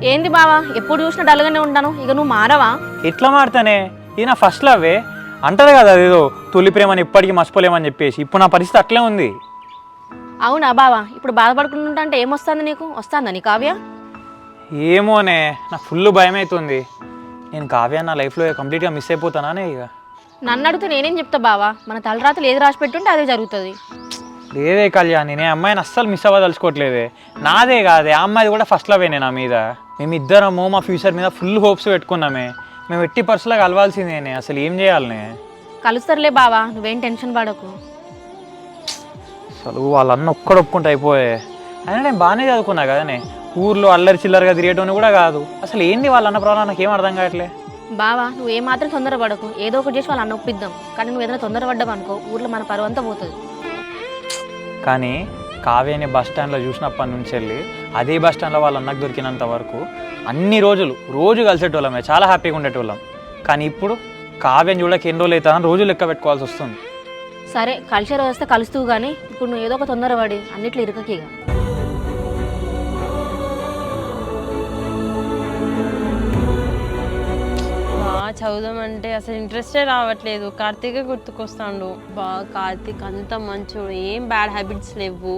ఏంది బావా ఎప్పుడు చూసినా డల్గానే ఉంటాను, ఇక నువ్వు మారవా? ఎట్లా మారుతానే? ఇది నా ఫస్ట్ లవ్వే. అంటారు కదా అదేదో తొలి ప్రేమని ఇప్పటికీ మర్చిపోలేమని చెప్పేసి. ఇప్పుడు నా పరిస్థితి అట్లే ఉంది. అవునా బావా, ఇప్పుడు బాధపడుకుంటుంటా అంటే ఏమొస్తుంది నీకు? వస్తుందా నీ కావ్య? ఏమోనే, నాకు ఫుల్ భయం అవుతుంది. నేను కావ్య నా లైఫ్లో కంప్లీట్గా మిస్ అయిపోతానానే ఇక. నన్ను అడిగితే నేనేం చెప్తా బావా, మన తలరాతలు ఏది రాసి పెట్టుంటే అదే జరుగుతుంది. లేదే కళ్యాణి, నేను అమ్మాయిని అస్సలు మిస్ అవ్వదలుచుకోవట్లేదే. నాదే కాదే, ఆ అమ్మాయిది కూడా ఫస్ట్ లవ్వేనే నా మీద. మేమిద్దరము మా ఫ్యూచర్ మీద ఫుల్ హోప్స్ పెట్టుకున్నామే. మేము ఎట్టి పర్సులా కలవాల్సిందేనే. అసలు ఏం చేయాలనే? కలుస్తారులే బావా, నువ్వేం టెన్షన్ పడకు. అసలు వాళ్ళన్న ఒప్పుకుంటే అయిపోయే. అయినా నేను బాగానే చదువుకున్నా కదనే. ఊర్లో అల్లరి చిల్లరగా తిరిగేటోని కూడా కాదు. అసలు ఏంది వాళ్ళన్న ప్రాబ్లం నాకేం అర్థం కావట్లే. బావా నువ్వు ఏమాత్రం తొందరపడకు, ఏదో ఒకటి చేసి వాళ్ళని ఒప్పిద్దాం. కానీ నువ్వు ఏదైనా తొందరపడ్డావు అనుకో, ఊర్లో మన పరువు అంతా పోతుంది. కానీ కావ్యని బస్ స్టాండ్లో చూసినప్పటి నుంచి వెళ్ళి అదే బస్ స్టాండ్లో వాళ్ళ అన్నకు దొరికినంత వరకు అన్ని రోజు కలిసేటోళ్ళమే, చాలా హ్యాపీగా ఉండేటోళ్ళం. కానీ ఇప్పుడు కావ్యని చూడక ఎన్ని రోజులు అవుతానని రోజులు లెక్క పెట్టుకోవాల్సి వస్తుంది. సరే కలిసే రోజు వస్తే కలుస్తూ కానీ ఇప్పుడు నువ్వు ఏదో ఒక తొందరపడి అన్నిట్లో ఇరుకకిగా. చదువుదామంటే అసలు ఇంట్రెస్టే రావట్లేదు. కార్తీకే గుర్తుకొస్తాడు. కార్తీక్ అంత మంచోడు, ఏం బ్యాడ్ హ్యాబిట్స్ లేవు.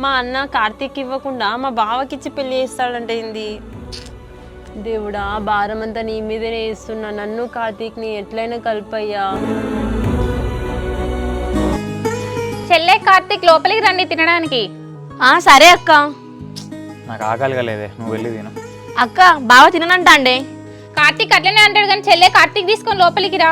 మా అన్న కార్తీక్ ఇవ్వకుండా మా బావకి ఇచ్చి పెళ్లి చేస్తాడంటే ఏంది? దేవుడా, భారం అంతా నీ మీదనే ఇస్తున్నా. నన్ను కార్తీక్ని ఎట్లయినా కలిపయ్యా. చెల్లె కార్తీక్ లోపలికి రండి తినడానికి. సరే అక్క. నాకు ఆకలిగా లేదే, నువ్వు వెళ్ళి తిను. అక్క బావ తిననంటా అండి. కార్తీక్ అట్లనే అంటాడు కానీ చెల్లె కార్తీక్ తీసుకొని లోపలికి రా.